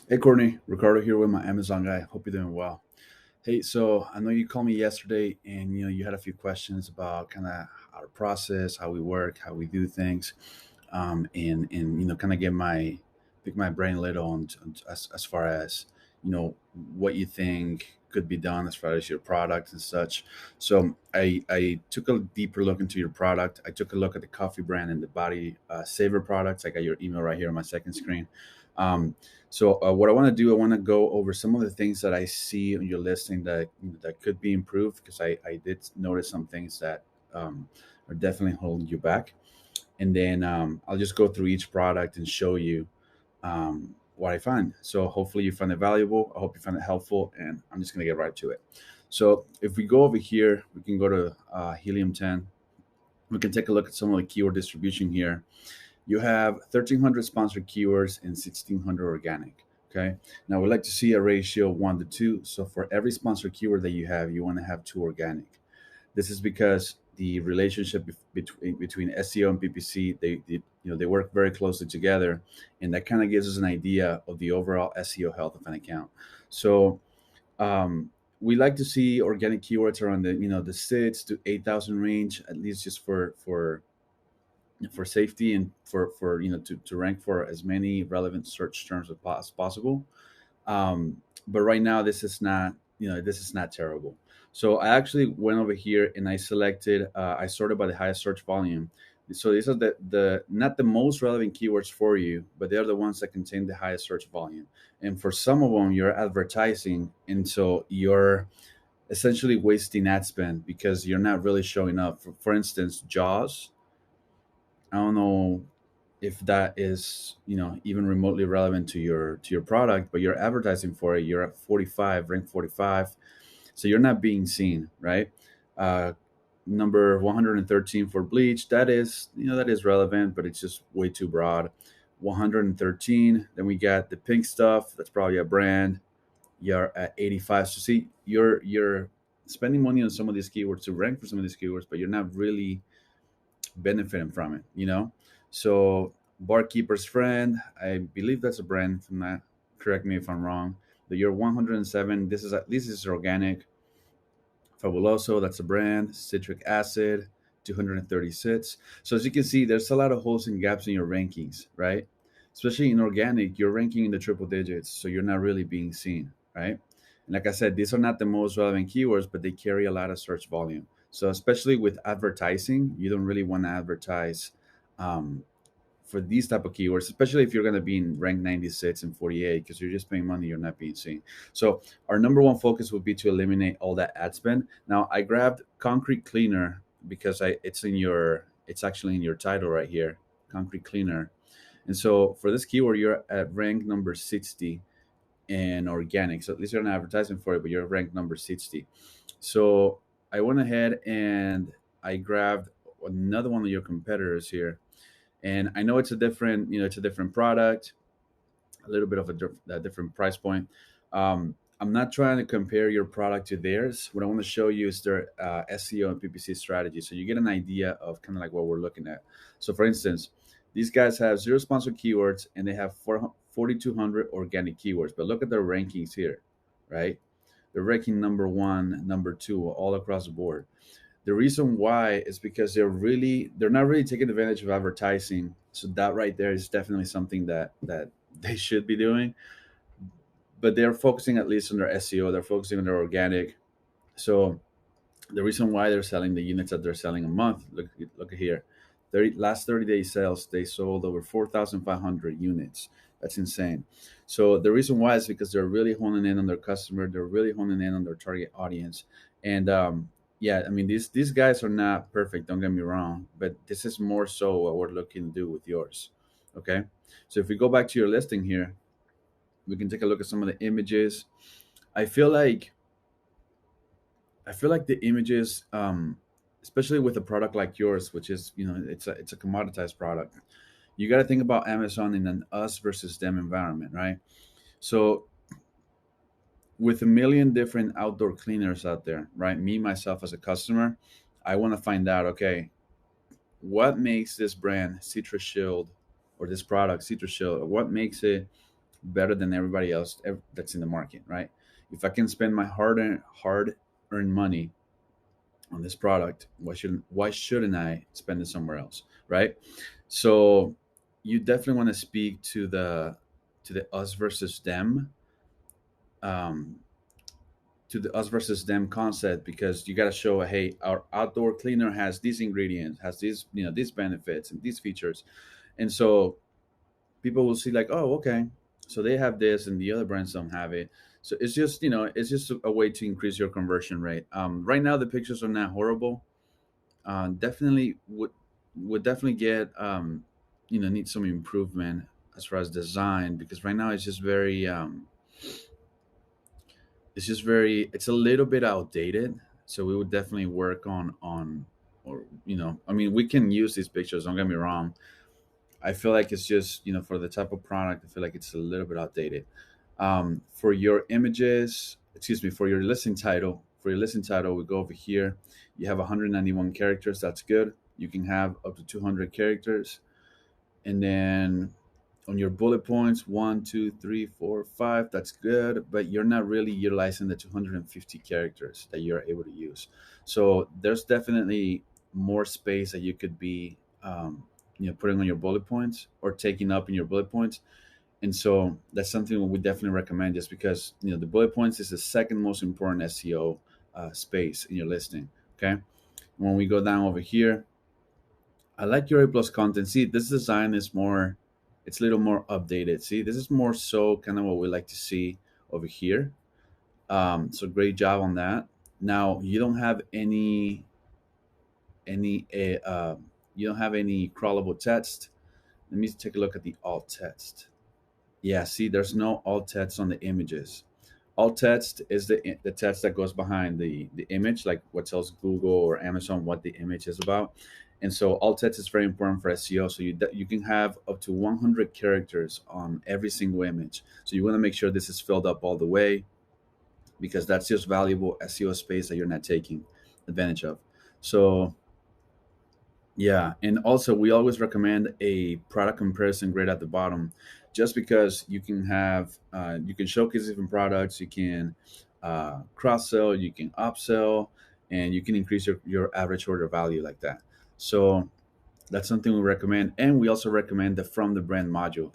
Hey Courtney, Ricardo here with my Amazon guy. Hope you're doing well. Hey, so I know you called me yesterday, and you had a few questions about kind of our process, how we work, how we do things, and kind of get my pick my brain a little as far as what you think could be done as far as your product and such. So I took a deeper look into your product. I took a look at the coffee brand and the body saver products. I got your email right here on my second screen. Um, so what I want to do, I want to go over some of the things that I see on your listing that could be improved because I did notice some things that are definitely holding you back, and then I'll just go through each product and show you what I find. So hopefully you find it valuable. I hope you find it helpful, and I'm just gonna get right to it. So if we go over here, we can go to Helium 10. We can take a look at some of the keyword distribution here. You have 1,300 sponsored keywords and 1,600 organic. Okay. Now we like to see a ratio of 1 to 2. So for every sponsored keyword that you have, you want to have two organic. This is because the relationship between SEO and PPC, they work very closely together, and that kind of gives us an idea of the overall SEO health of an account. So we like to see organic keywords around the 6 to 8,000 range, at least just for safety and for to rank for as many relevant search terms as possible. But right now, this is not terrible. So I actually went over here and I selected, I sorted by the highest search volume. So these are the not the most relevant keywords for you, but they're the ones that contain the highest search volume. And for some of them, you're advertising, and so you're essentially wasting ad spend because you're not really showing up. For instance, Jaws. I don't know if that is even remotely relevant to your product, but you're advertising for it. You're at 45, rank 45, so you're not being seen, right? uh, Number 113 for bleach, that is relevant, but it's just way too broad. 113. Then we got the pink stuff, that's probably a brand. You're at 85. So see, you're spending money on some of these keywords to rank for some of these keywords, but you're not really benefiting from it. So barkeeper's friend, I believe that's a brand. If I'm not, correct me if I'm wrong. The year 107, this is organic. Fabuloso, that's a brand. Citric acid, 236. So as you can see, there's a lot of holes and gaps in your rankings, right? Especially in organic, you're ranking in the triple digits, so you're not really being seen, right? And like I said, these are not the most relevant keywords, but they carry a lot of search volume. So especially with advertising, you don't really want to advertise um, for these type of keywords, especially if you're going to be in rank 96 and 48, because you're just paying money, you're not being seen. So our number one focus would be to eliminate all that ad spend. Now I grabbed concrete cleaner because it's actually in your title right here, concrete cleaner. And so for this keyword, you're at rank number 60 in organic. So at least you're not advertising for it, but you're ranked number 60. So I went ahead and I grabbed another one of your competitors here. And I know it's a different product, a little bit of a different price point. I'm not trying to compare your product to theirs. What I want to show you is their SEO and PPC strategy, so you get an idea of kind of like what we're looking at. So, for instance, these guys have zero sponsored keywords and they have 4,200 organic keywords. But look at their rankings here, right? They're ranking number one, number two, all across the board. The reason why is because they're not really taking advantage of advertising. So that right there is definitely something that they should be doing. But they're focusing at least on their SEO. They're focusing on their organic. So the reason why they're selling the units that they're selling a month, look at here, last 30 day sales, they sold over 4,500 units. That's insane. So the reason why is because they're really honing in on their customer. They're really honing in on their target audience. And yeah, I mean, these guys are not perfect, don't get me wrong, but this is more so what we're looking to do with yours. Okay. So if we go back to your listing here, we can take a look at some of the images. I feel like the images, especially with a product like yours, which is it's a commoditized product. You got to think about Amazon in an us versus them environment, right? So with a million different outdoor cleaners out there, right? Me myself as a customer, I want to find out, okay, what makes this brand CITRA-SHIELD, or this product CITRA-SHIELD, what makes it better than everybody else that's in the market, right? If I can spend my hard earned money on this product, why shouldn't I spend it somewhere else, right? So you definitely want to speak to the us versus them, um, to the us versus them concept, because you got to show, hey, our outdoor cleaner has these ingredients, has these, these benefits and these features. And so people will see like, oh, okay, so they have this and the other brands don't have it. So it's just, it's just a way to increase your conversion rate. Right now the pictures are not horrible. Definitely would definitely get, need some improvement as far as design, because right now it's a little bit outdated. So we would definitely work on, or I mean, we can use these pictures, don't get me wrong. I feel like it's just, for the type of product, I feel like it's a little bit outdated. For your images, excuse me, for your listing title, we go over here. You have 191 characters. That's good. You can have up to 200 characters. And then on your bullet points, 1, 2, 3, 4, 5, that's good, but you're not really utilizing the 250 characters that you're able to use. So there's definitely more space that you could be, putting on your bullet points or taking up in your bullet points. And so that's something we definitely recommend, just because the bullet points is the second most important SEO space in your listing. Okay, when we go down over here, I like your A plus content. See, this design is more, it's a little more updated. See, this is more so kind of what we like to see over here. So great job on that. Now you don't have any you don't have any crawlable text. Let me take a look at the alt text. Yeah, see, there's no alt text on the images. Alt text is the text that goes behind the image, like what tells Google or Amazon what the image is about. And so alt text is very important for SEO. So you can have up to 100 characters on every single image. So you want to make sure this is filled up all the way, because that's just valuable SEO space that you're not taking advantage of. So yeah, and also we always recommend a product comparison grid at the bottom, just because you can showcase different products, you can cross sell, you can upsell, and you can increase your average order value like that. So that's something we recommend, and we also recommend the from the brand module.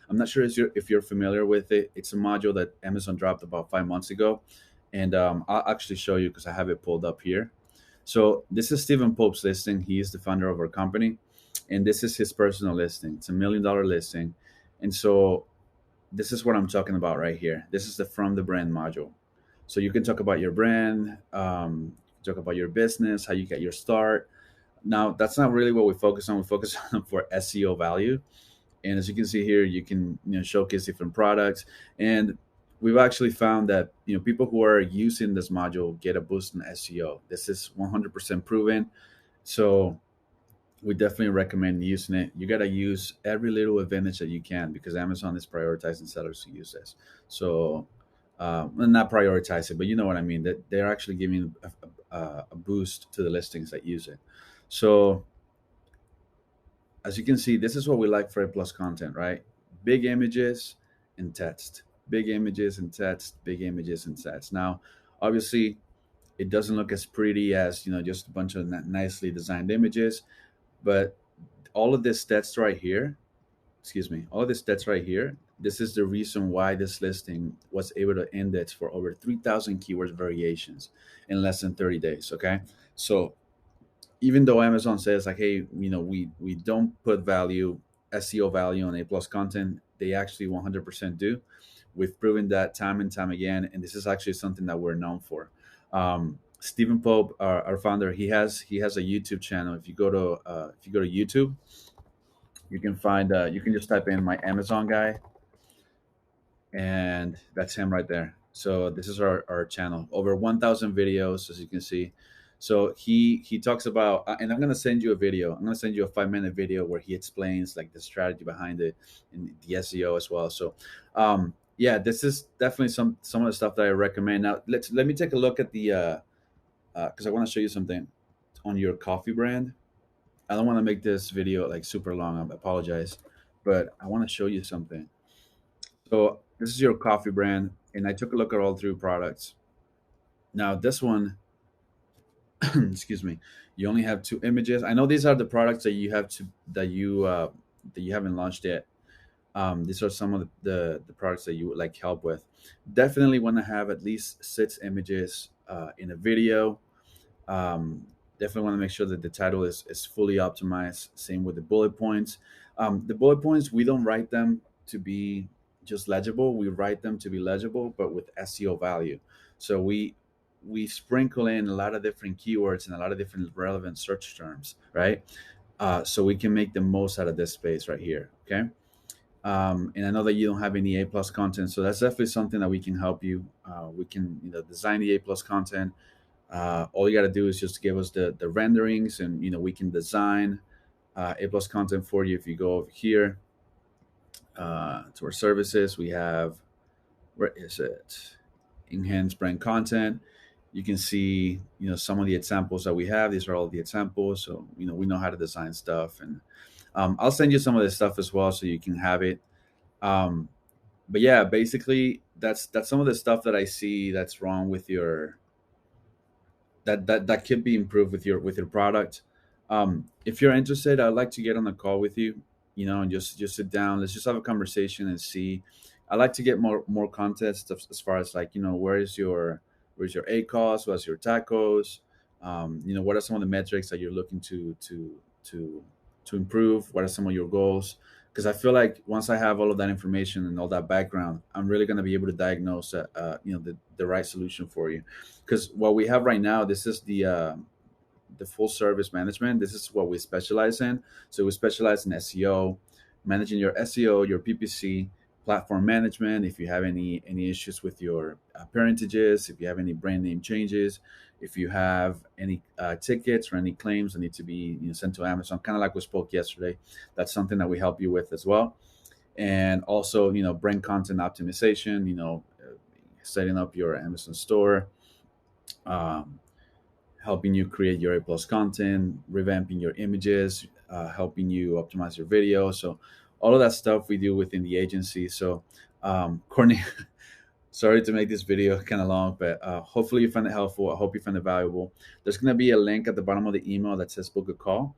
I'm not sure if you're familiar with it. It's a module that Amazon dropped about 5 months ago, and I'll actually show you because I have it pulled up here. So this is Stephen Pope's listing. He is the founder of our company, and this is his personal listing. It's $1 million listing, and so this is what I'm talking about right here. This is the from the brand module. So you can talk about your brand, talk about your business, how you get your start. Now that's not really what we focus on. We focus on for SEO value, and as you can see here, you can showcase different products. And we've actually found that people who are using this module get a boost in SEO. This is 100% proven. So we definitely recommend using it. You got to use every little advantage that you can, because Amazon is prioritizing sellers to use this. So well, not prioritize it, but you know what I mean, that they're actually giving a boost to the listings that use it. So as you can see, this is what we like for A plus content, right? Big images and text, big images and text, big images and text. Now, obviously, it doesn't look as pretty as just a bunch of nicely designed images, but all of this text right here, excuse me, all of this text right here, this is the reason why this listing was able to index for over 3,000 keywords variations in less than 30 days. Okay, so even though Amazon says like, hey, we don't put value, SEO value on A plus content, they actually 100% do. We've proven that time and time again, and this is actually something that we're known for. Stephen Pope, our founder, he has a YouTube channel. If you go to YouTube, you can find you can just type in my Amazon guy, and that's him right there. So this is our channel, over 1,000 videos, as you can see. So he talks about, and I'm gonna send you a video. I'm gonna send you a 5 minute video where he explains like the strategy behind it and the SEO as well. So yeah, this is definitely some of the stuff that I recommend. Now let me take a look at the because I want to show you something on your coffee brand. I don't want to make this video like super long. I apologize, but I want to show you something. So this is your coffee brand, and I took a look at all three products. Now this one, excuse me, you only have two images. I know these are the products that you have to that you haven't launched yet. These are some of the products that you would like help with. Definitely want to have at least six images in a video. Definitely want to make sure that the title is fully optimized. Same with the bullet points. The bullet points, we don't write them to be just legible. We write them to be legible, but with SEO value. So we sprinkle in a lot of different keywords and a lot of different relevant search terms, right? So we can make the most out of this space right here. Okay. And I know that you don't have any A plus content, so that's definitely something that we can help you. We can, design the A plus content. All you got to do is just give us the renderings, and we can design A plus content for you. If you go over here to our services, we have, where is it? Enhanced brand content. You can see some of the examples that we have. These are all the examples, so we know how to design stuff, and I'll send you some of this stuff as well so you can have it. um, but yeah, basically that's some of the stuff that I see that's wrong with your that could be improved with your product. If you're interested, I'd like to get on a call with you, and just sit down. Let's just have a conversation and see. I like to get more context as far as, like, where's your A cost, what's your tacos, what are some of the metrics that you're looking to to improve, what are some of your goals, because I feel like once I have all of that information and all that background, I'm really going to be able to diagnose the right solution for you. Because what we have right now, this is the full service management. This is what we specialize in. So we specialize in SEO, managing your SEO, your PPC, platform management. If you have any issues with your parentages, if you have any brand name changes, if you have any tickets or any claims that need to be sent to Amazon, kind of like we spoke yesterday, that's something that we help you with as well. And also, brand content optimization. Setting up your Amazon store, um, helping you create your A plus content, revamping your images, helping you optimize your video. So all of that stuff we do within the agency. So Courtney, sorry to make this video kind of long, but hopefully you find it helpful. I hope you find it valuable. There's going to be a link at the bottom of the email that says book a call.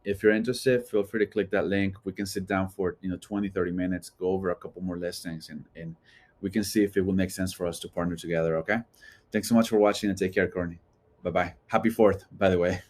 If you're interested, feel free to click that link. We can sit down for 20-30 minutes, go over a couple more listings, and we can see if it will make sense for us to partner together. Okay. Thanks so much for watching, and take care, Courtney. Bye bye. Happy 4th, by the way.